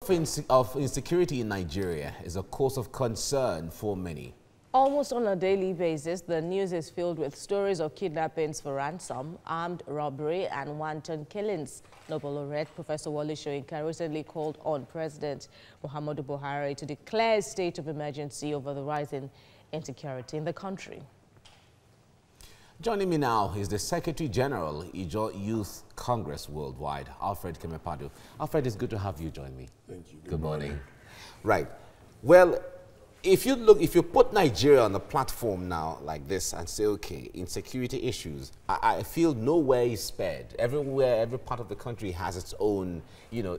of insecurity in Nigeria is a cause of concern for many. Almost on a daily basis, the news is filled with stories of kidnappings for ransom, armed robbery, and wanton killings. Nobel laureate Professor Wole Soyinka recently called on President Muhammadu Buhari to declare a state of emergency over the rising insecurity in the country. Joining me now is the Secretary General, Ijaw Youth Congress Worldwide, Alfred Kemepadu. Alfred, it's good to have you join me. Thank you. Good morning. Right. Well, if you put Nigeria on a platform now like this and say, okay, insecurity issues, I feel nowhere is spared. Everywhere, every part of the country has its own,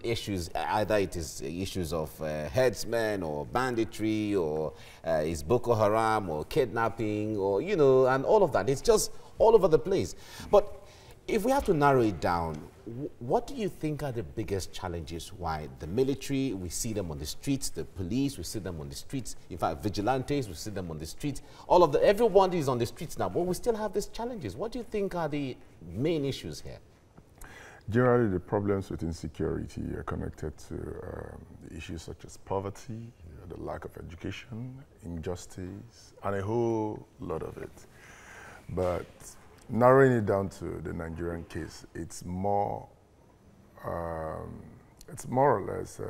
issues. Either it is issues of herdsmen or banditry, or is Boko Haram or kidnapping, or, and all of that. It's just all over the place. But if we have to narrow it down, what do you think are the biggest challenges? Why the military, we see them on the streets, the police, we see them on the streets. In fact, vigilantes, we see them on the streets. Everyone is on the streets now, but we still have these challenges. What do you think are the main issues here? Generally, the problems with insecurity are connected to issues such as poverty, the lack of education, injustice, and a whole lot of it. But narrowing it down to the Nigerian case, it's more or less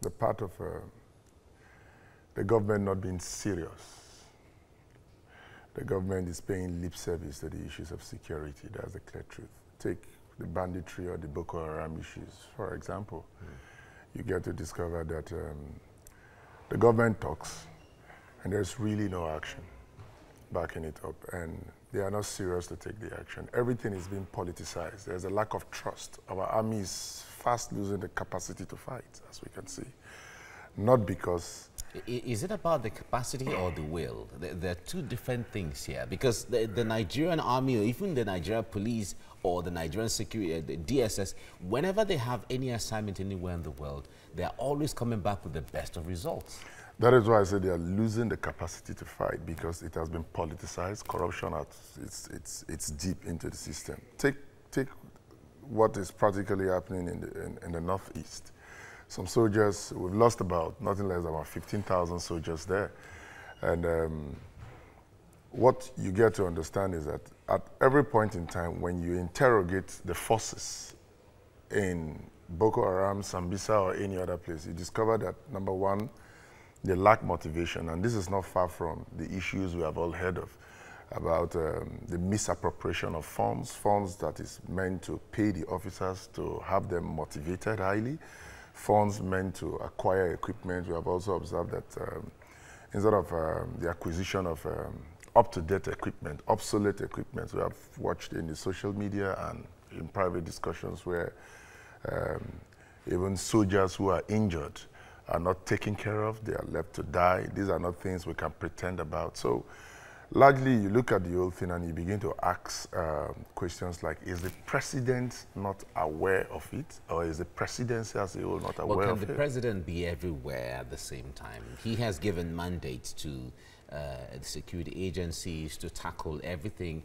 the part of the government not being serious. The government is paying lip service to the issues of security. That's the clear truth. Take the banditry or the Boko Haram issues, for example. You get to discover that the government talks and there's really no action backing it up, and they are not serious to take the action. Everything is being politicized. There's a lack of trust. Our army is fast losing the capacity to fight, as we can see. Not because... Is it about the capacity or the will? There are two different things here, because the Nigerian army, or even the Nigerian police or the Nigerian security, the DSS, whenever they have any assignment anywhere in the world, they are always coming back with the best of results. That is why I said they are losing the capacity to fight, because it has been politicized. Corruption, it's deep into the system. Take what is practically happening in the Northeast. Some soldiers, we've lost nothing less than about 15,000 soldiers there. And what you get to understand is that at every point in time, when you interrogate the forces in Boko Haram, Sambisa, or any other place, you discover that, number one, they lack motivation, and this is not far from the issues we have all heard of about the misappropriation of funds that is meant to pay the officers to have them motivated highly, funds meant to acquire equipment. We have also observed that instead of the acquisition of up-to-date equipment, obsolete equipment, we have watched in the social media and in private discussions where even soldiers who are injured are not taken care of, they are left to die. These are not things we can pretend about. So largely you look at the whole thing and you begin to ask questions like, is the president not aware of it? Or is the presidency as a whole not aware of it? Can the president be everywhere at the same time? He has given mandates to the security agencies to tackle everything.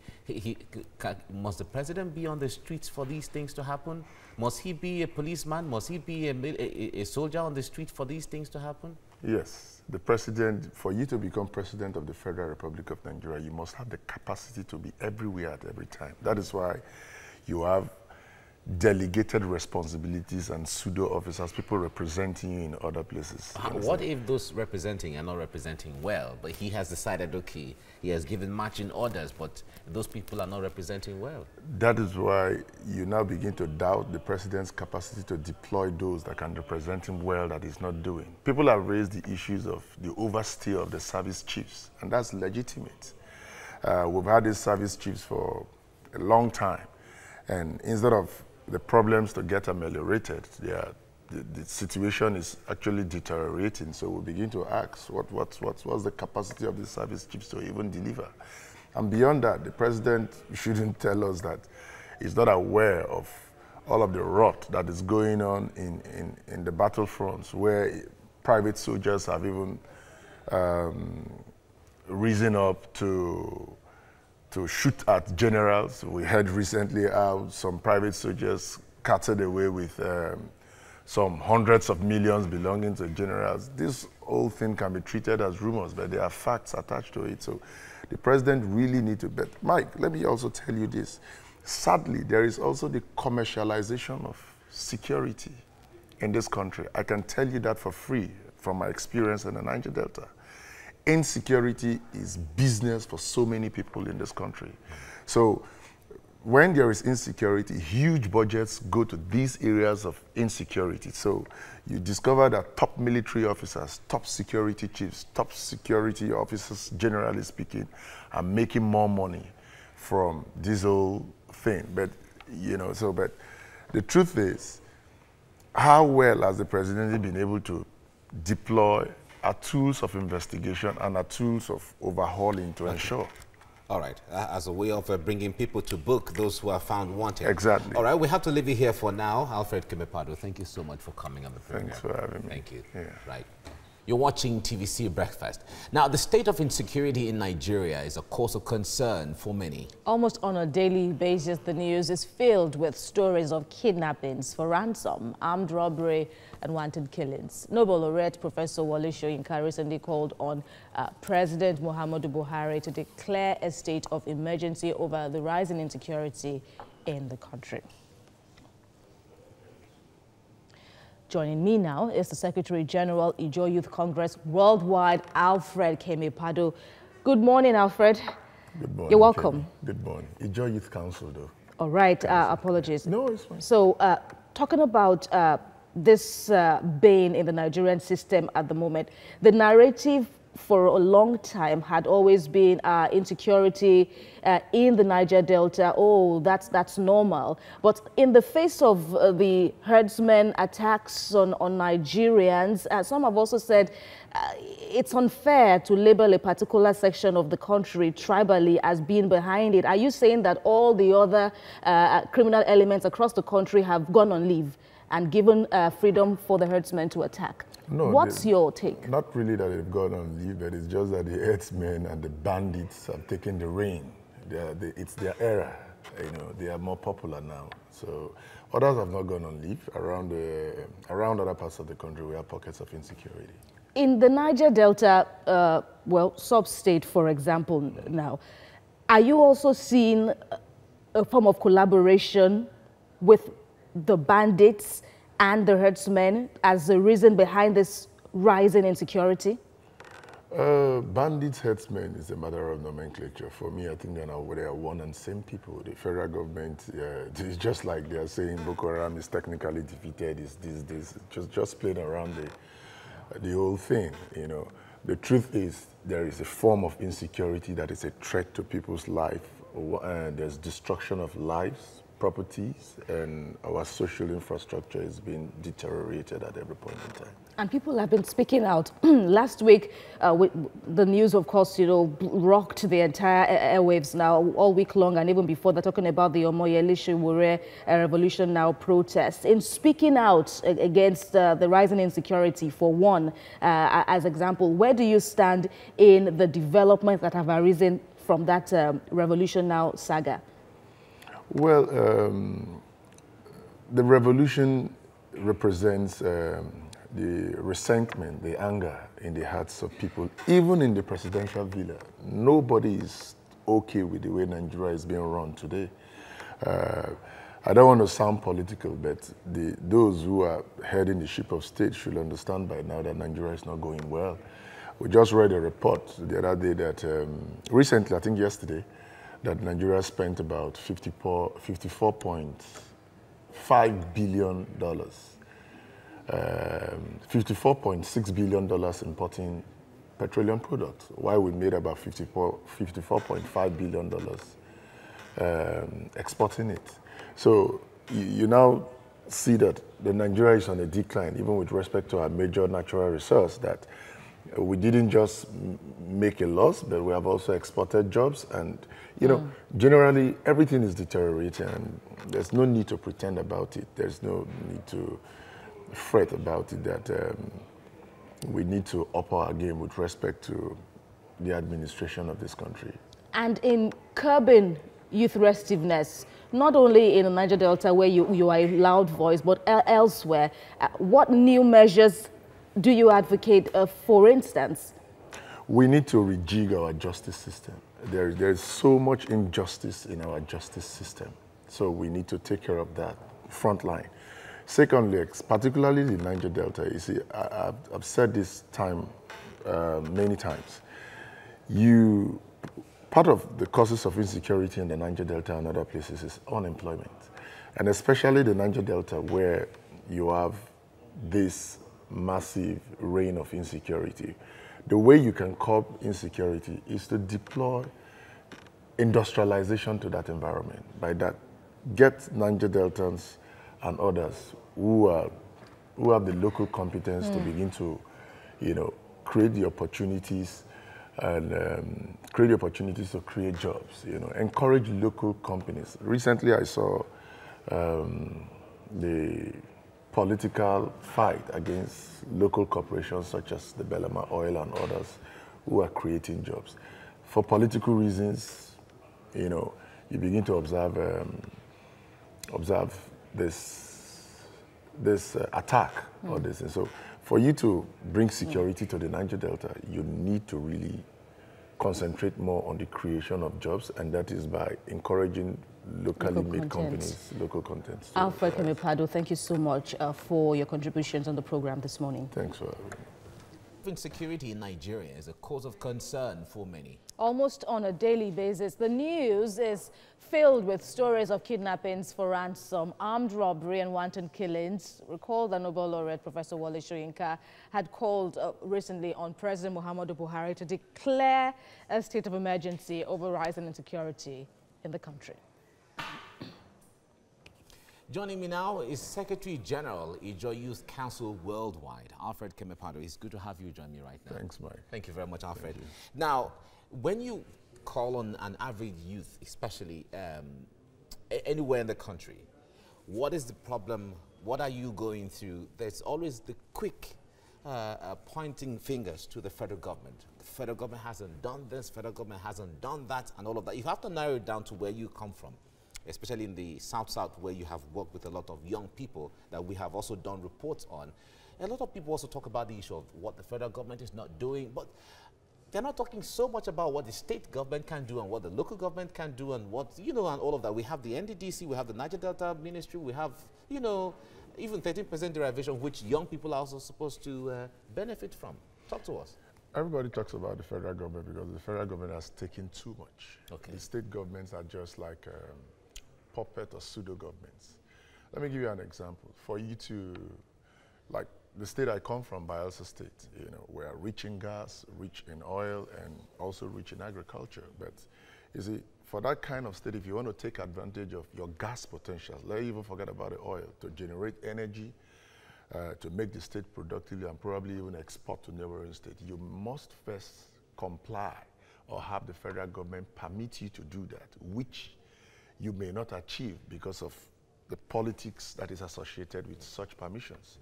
Must the president be on the streets for these things to happen? Must he be a policeman? Must he be a soldier on the street for these things to happen? Yes. The president, for you to become president of the Federal Republic of Nigeria, you must have the capacity to be everywhere at every time. That is why you have delegated responsibilities and pseudo officers, people representing you in other places. What if those representing are not representing well, but he has decided, okay, he has given marching orders, but those people are not representing well? That is why you now begin to doubt the president's capacity to deploy those that can represent him well that he's not doing. People have raised the issues of the overstay of the service chiefs, and that's legitimate. We've had these service chiefs for a long time, and instead of the problems to get ameliorated, the situation is actually deteriorating. So we begin to ask, what's the capacity of the service chiefs to even deliver? And beyond that, the president shouldn't tell us that he's not aware of all of the rot that is going on in the battlefronts, where private soldiers have even risen up to shoot at generals. We heard recently how some private soldiers carted away with some hundreds of millions belonging to generals. This whole thing can be treated as rumors, but there are facts attached to it. So the president really needs to bet. Mike, let me also tell you this. Sadly, there is also the commercialization of security in this country. I can tell you that for free from my experience in the Niger Delta. Insecurity is business for so many people in this country. So when there is insecurity, huge budgets go to these areas of insecurity. So you discover that top military officers, top security chiefs, top security officers, generally speaking, are making more money from this whole thing. But, you know, but the truth is, how well has the president been able to deploy our tools of investigation and our tools of overhauling to ensure? All right, as a way of bringing people to book those who are found wanted. Exactly. All right, we have to leave you here for now. Alfred Kimepado, thank you so much for coming on the program. Thanks for having me. Thank you. Yeah. Right. You're watching TVC Breakfast. Now, the state of insecurity in Nigeria is a cause of concern for many. Almost on a daily basis, the news is filled with stories of kidnappings for ransom, armed robbery, and wanton killings. Nobel laureate Professor Wole Soyinka recently called on President Muhammadu Buhari to declare a state of emergency over the rising insecurity in the country. Joining me now is the Secretary General, Ijaw Youth Congress Worldwide, Alfred Kimepado. Good morning, Alfred. Good morning. You're welcome. Jenny. Good morning. Ijaw Youth Council, though. All right, apologies. No, it's fine. So, talking about this bane in the Nigerian system at the moment, the narrative for a long time had always been insecurity in the Niger Delta. Oh, that's normal. But in the face of the herdsmen attacks on Nigerians, some have also said it's unfair to label a particular section of the country tribally as being behind it. Are you saying that all the other criminal elements across the country have gone on leave and given freedom for the herdsmen to attack? No, what's your take? Not really that they've gone on leave, but it's just that the herdsmen and the bandits have taken the reign. It's their era. You know, they are more popular now. So others have not gone on leave. Around other parts of the country, we have pockets of insecurity. In the Niger Delta, sub-state, for example, now, are you also seeing a form of collaboration with the bandits and the herdsmen as the reason behind this rise in insecurity? Bandits, herdsmen is a matter of nomenclature. For me, I think they are one and same people. The federal government is just like they are saying Boko Haram is technically defeated, is this, just playing around the whole thing, you know. The truth is there is a form of insecurity that is a threat to people's life. There's destruction of lives, properties, and our social infrastructure is being deteriorated at every point in time. And people have been speaking out. Last week, the news, of course, you know, rocked the entire airwaves now all week long, and even before they're talking about the Omoyele Sowore Revolution Now protest. In speaking out against the rising insecurity, for one, as example, where do you stand in the developments that have arisen from that Revolution Now saga? Well, the revolution represents the resentment, the anger in the hearts of people, even in the presidential villa. Nobody is okay with the way Nigeria is being run today. I don't want to sound political, but those who are heading the ship of state should understand by now that Nigeria is not going well. We just read a report the other day that, recently, I think yesterday, that Nigeria spent about $54.5 billion, $54.6 billion importing petroleum products, while we made about $54.5 billion exporting it. So you now see that the Nigeria is on a decline, even with respect to our major natural resource, that we didn't just make a loss, but we have also exported jobs. And, you know, generally, everything is deteriorating, and there's no need to pretend about it. There's no need to fret about it, that we need to up our game with respect to the administration of this country. And in curbing youth restiveness, not only in the Niger Delta where you are a loud voice, but elsewhere. What new measures do you advocate, for instance? We need to rejig our justice system. There's so much injustice in our justice system. So we need to take care of that front line. Secondly, particularly the Niger Delta, you see, I've said this many times. Part of the causes of insecurity in the Niger Delta and other places is unemployment. And especially the Niger Delta, where you have this massive reign of insecurity. The way you can curb insecurity is to deploy industrialization to that environment. By that, get Niger Deltans and others who have the local competence to begin to, create the opportunities and create the opportunities to create jobs. Encourage local companies. Recently, I saw the political fight against local corporations such as the Belema Oil and others who are creating jobs. For political reasons, you begin to observe this attack or this. And so for you to bring security to the Niger Delta, you need to really concentrate more on the creation of jobs, and that is by encouraging locally made companies, local content. Alfred Kemepado, thank you so much for your contributions on the program this morning. Thanks for having me. Insecurity in Nigeria is a cause of concern for many. Almost on a daily basis, the news is filled with stories of kidnappings for ransom, armed robbery and wanton killings. Recall that Nobel laureate Professor Wole Soyinka had called recently on President Muhammadu Buhari to declare a state of emergency over rising insecurity in the country. Joining me now is Secretary General, Ijaw Youth Council Worldwide, Alfred Kemepado. It's good to have you join me right now. Thanks, Mike. Thank you very much, Alfred. Now, when you call on an average youth, especially anywhere in the country, what is the problem? What are you going through? There's always the quick pointing fingers to the federal government. The federal government hasn't done this, federal government hasn't done that, and all of that. You have to narrow it down to where you come from, especially in the South, where you have worked with a lot of young people that we have also done reports on. A lot of people also talk about the issue of what the federal government is not doing, but they're not talking so much about what the state government can do and what the local government can do and what, and all of that. We have the NDDC, we have the Niger Delta Ministry, we have, even 13% derivation, which young people are also supposed to benefit from. Talk to us. Everybody talks about the federal government because the federal government has taken too much. Okay. The state governments are just like puppet or pseudo governments. Let me give you an example. For you to, like the state I come from, Bayelsa State, we're rich in gas, rich in oil, and also rich in agriculture. But you see, for that kind of state, if you want to take advantage of your gas potential, let's even forget about the oil, to generate energy, to make the state productive and probably even export to neighboring states, you must first comply or have the federal government permit you to do that, which you may not achieve because of the politics that is associated with such permissions.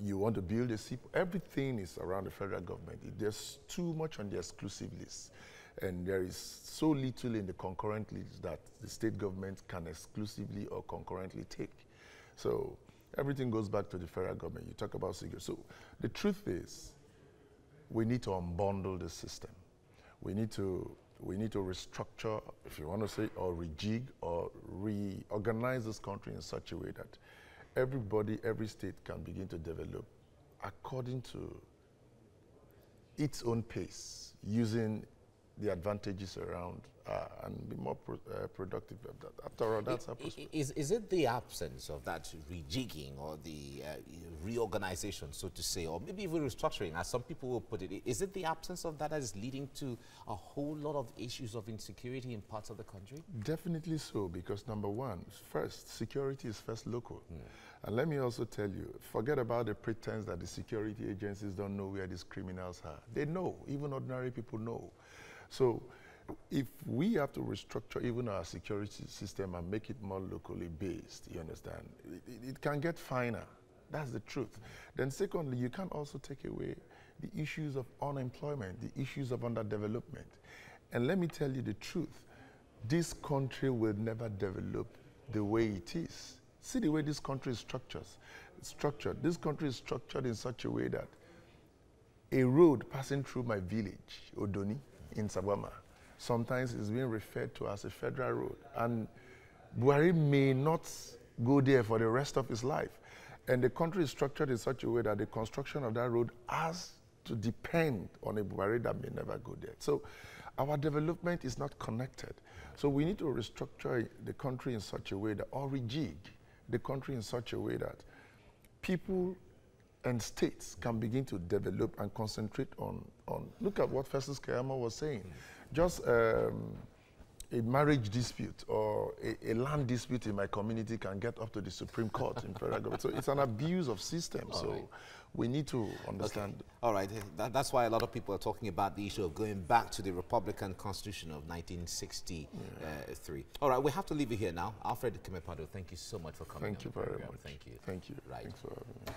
You want to build a seaport, everything is around the federal government. There's too much on the exclusive list, and there is so little in the concurrent list that the state government can exclusively or concurrently take. So everything goes back to the federal government. You talk about security. So the truth is, we need to unbundle the system. We need to restructure, if you want to say, or rejig or reorganize this country in such a way that everybody, every state can begin to develop according to its own pace, using the advantages around and be more productive. After all, that's our perspective. Is it the absence of that rejigging or the reorganization, so to say, or maybe even restructuring, as some people will put it, is it the absence of that is leading to a whole lot of issues of insecurity in parts of the country? Definitely so, because number one, first, security is first local. And let me also tell you, forget about the pretense that the security agencies don't know where these criminals are. They know, even ordinary people know. So if we have to restructure even our security system and make it more locally based, you understand, it can get finer. That's the truth. Then secondly, you can also take away the issues of unemployment, the issues of underdevelopment. And let me tell you the truth. this country will never develop the way it is. See the way this country is structured. This country is structured in such a way that a road passing through my village, Odoni, in Sabwama, sometimes is being referred to as a federal road. And Buhari may not go there for the rest of his life. And the country is structured in such a way that the construction of that road has to depend on a Buhari that may never go there. So our development is not connected. So we need to restructure the country in such a way that, or rejig the country in such a way that people and states can begin to develop and concentrate on look at what Festus Keyamo was saying. Just a marriage dispute or a land dispute in my community can get up to the Supreme Court in federal government. So it's an abuse of system. So we need to understand. Okay. All right. That's why a lot of people are talking about the issue of going back to the Republican Constitution of 1963. All right. We have to leave it here now. Alfred Kimepado, thank you so much for coming. Thank you very much. Thank you. Thank you. Right. Thanks for having me.